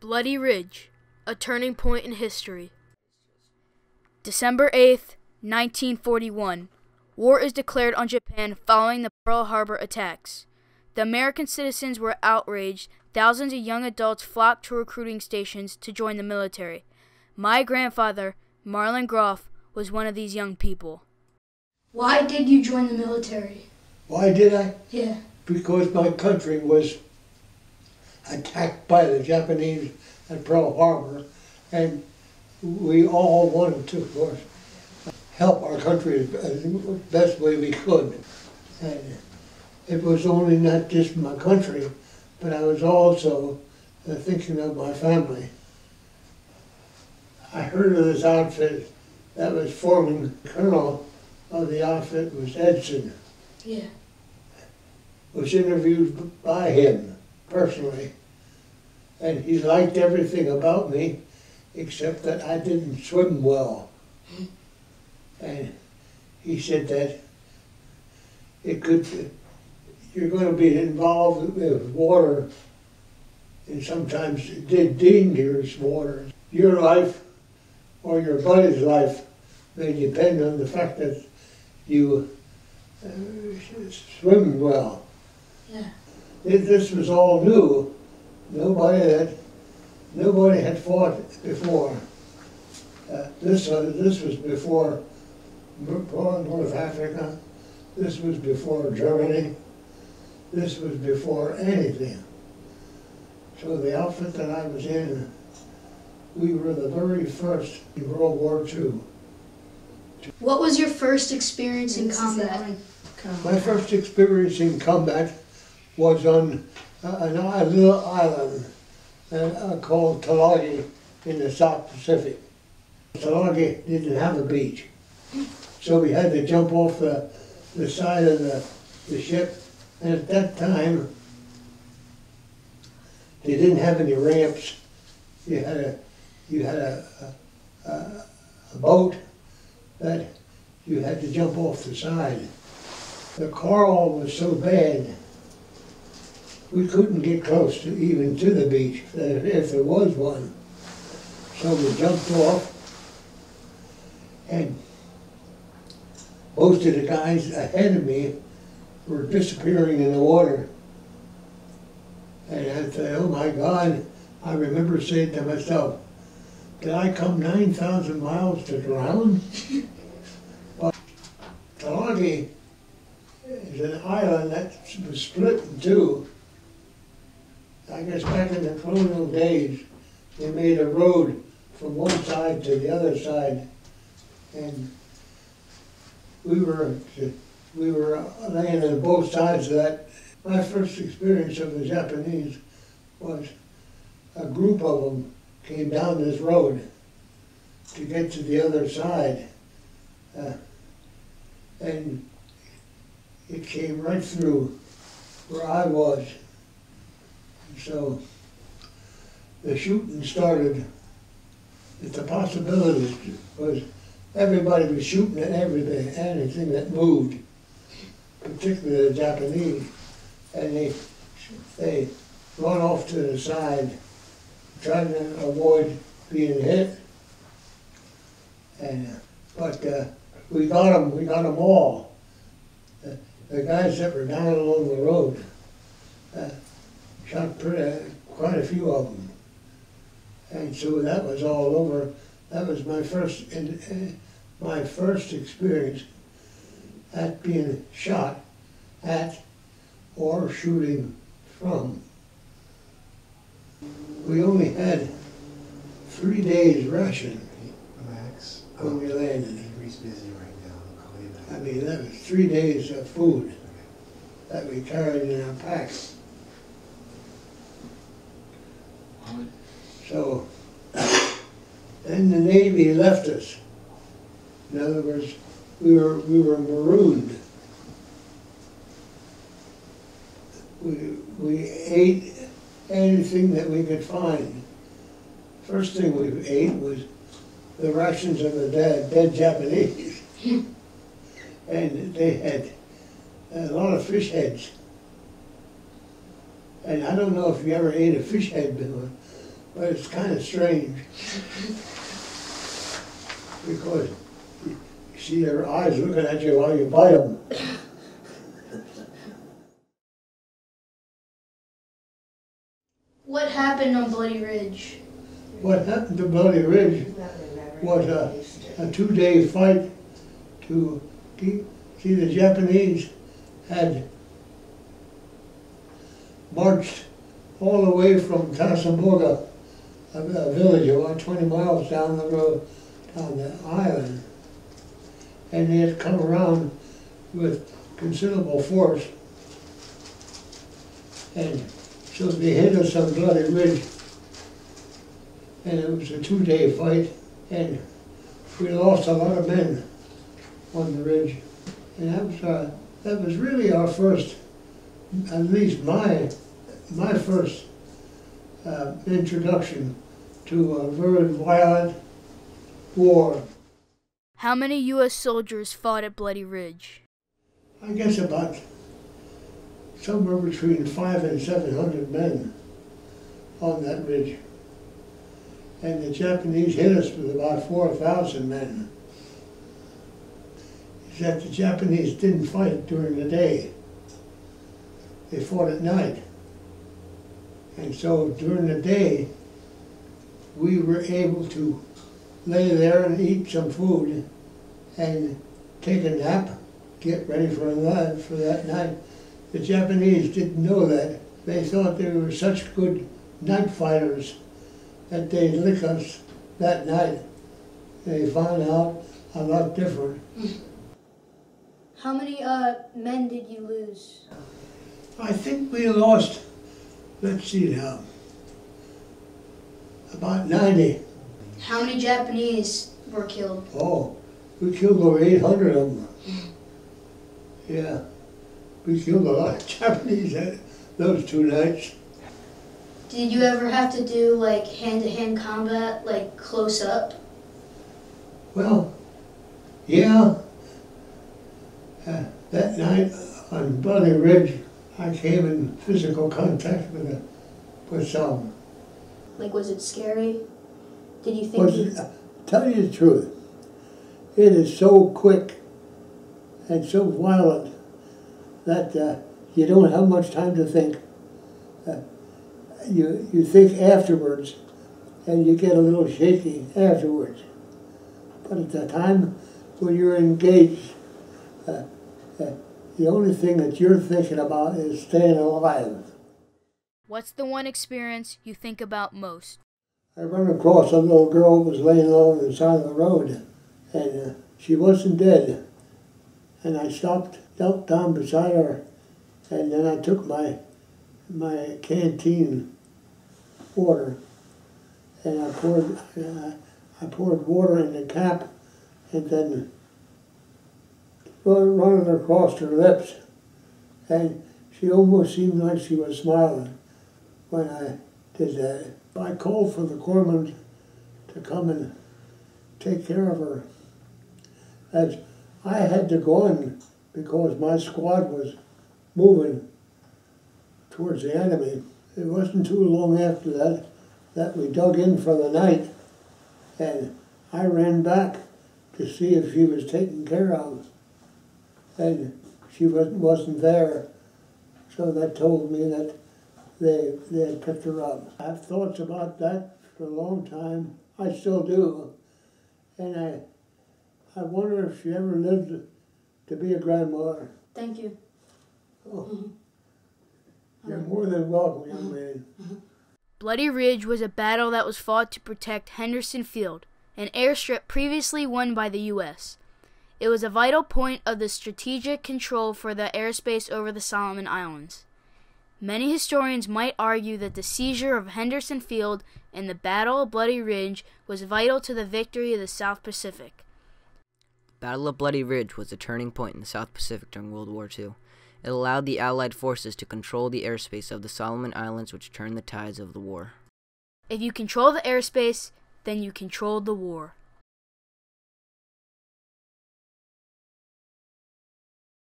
Bloody Ridge, a turning point in history. December 8th, 1941. War is declared on Japan following the Pearl Harbor attacks. The American citizens were outraged. Thousands of young adults flocked to recruiting stations to join the military. My grandfather, Marlon Groft, was one of these young people. Why did you join the military? Why did I? Yeah. Because my country was attacked by the Japanese at Pearl Harbor, and we all wanted to, of course, help our country as the best way we could. And it was only not just my country, but I was also thinking of my family. I heard of this outfit that was forming. The colonel of the outfit was Edson. Yeah. Was interviewed by him personally, and he liked everything about me except that I didn't swim well. And he said that you're going to be involved with water, and sometimes dangerous water. Your life or your buddy's life may depend on the fact that you swim well. Yeah. This was all new. Nobody had fought before. This was before North Africa. This was before Germany. This was before anything. So the outfit that I was in, we were the very first in World War II. What was your first experience in combat? My first experience in combat was on a little island called Tulagi in the South Pacific. Tulagi didn't have a beach, so we had to jump off the side of the ship, and at that time they didn't have any ramps. You had a boat that you had to jump off the side. The coral was so bad we couldn't get close even to the beach if there was one. So we jumped off, and most of the guys ahead of me were disappearing in the water. And I said, oh my God, I remember saying to myself, did I come 9,000 miles to drown? But Tulagi is an island that was split in two. I guess back in the colonial days, they made a road from one side to the other side, and we were laying on both sides of that. My first experience of the Japanese was a group of them came down this road to get to the other side, and it came right through where I was. So the shooting started. The possibility was everybody was shooting at everything, anything that moved, particularly the Japanese, and they run off to the side, trying to avoid being hit. And but we got them all. The guys that were down along the road. Shot quite a few of them, and so that was all over. That was my first experience at being shot at or shooting from. We only had 3 days ration Max, when we landed. Avery's busy right now. I'll call you back. I mean, that was 3 days of food that we carried in our packs. So then the Navy left us. In other words, we were marooned. We ate anything that we could find. First thing we ate was the rations of the dead Japanese. And they had a lot of fish heads. And I don't know if you ever ate a fish head before, But it's kind of strange because you see their eyes looking at you while you bite them. What happened on Bloody Ridge? What happened to Bloody Ridge was a 2-day fight to see the Japanese had marched all the way from Tassamboga, a village about 20 miles down the road, down the island, and they had come around with considerable force, and so they hit us on Bloody Ridge, and it was a 2-day fight, and we lost a lot of men on the ridge, and that was really our first, at least my first introduction to a very violent war. How many U.S. soldiers fought at Bloody Ridge? I guess about somewhere between 500 and 700 men on that ridge. And the Japanese hit us with about 4,000 men. Except the Japanese didn't fight during the day. They fought at night. And so during the day, we were able to lay there and eat some food and take a nap, get ready for that night. The Japanese didn't know that. They thought they were such good night fighters that they'd lick us that night. They found out a lot different. How many men did you lose? I think we lost, let's see now, about 90. How many Japanese were killed? Oh, we killed over 800 of them. Yeah, we killed a lot of Japanese those 2 nights. Did you ever have to do like hand-to-hand combat, like close up? Well, yeah. That night on Bloody Ridge, I came in physical contact with some. Like, was it scary? Did you think? Tell you the truth, it is so quick and so violent that you don't have much time to think. You think afterwards, and you get a little shaky afterwards. But at the time when you're engaged, the only thing that you're thinking about is staying alive. What's the one experience you think about most? I ran across a little girl who was laying along the side of the road, and she wasn't dead. And I stopped, knelt down beside her, and then I took my canteen water, and I poured water in the cap, and then run it across her lips, and she almost seemed like she was smiling when I did that. I called for the corpsman to come and take care of her, as I had to go in because my squad was moving towards the enemy. It wasn't too long after that we dug in for the night, and I ran back to see if she was taken care of, and she wasn't there, so that told me that they had picked her up. I have thoughts about that for a long time. I still do, and I wonder if she ever lived to be a grandmother. Thank you. Oh. You're more than welcome, young man. Bloody Ridge was a battle that was fought to protect Henderson Field, an airstrip previously won by the U.S. It was a vital point of the strategic control for the airspace over the Solomon Islands. Many historians might argue that the seizure of Henderson Field and the Battle of Bloody Ridge was vital to the victory of the South Pacific. The Battle of Bloody Ridge was a turning point in the South Pacific during World War II. It allowed the Allied forces to control the airspace of the Solomon Islands, which turned the tides of the war. If you control the airspace, then you controlled the war.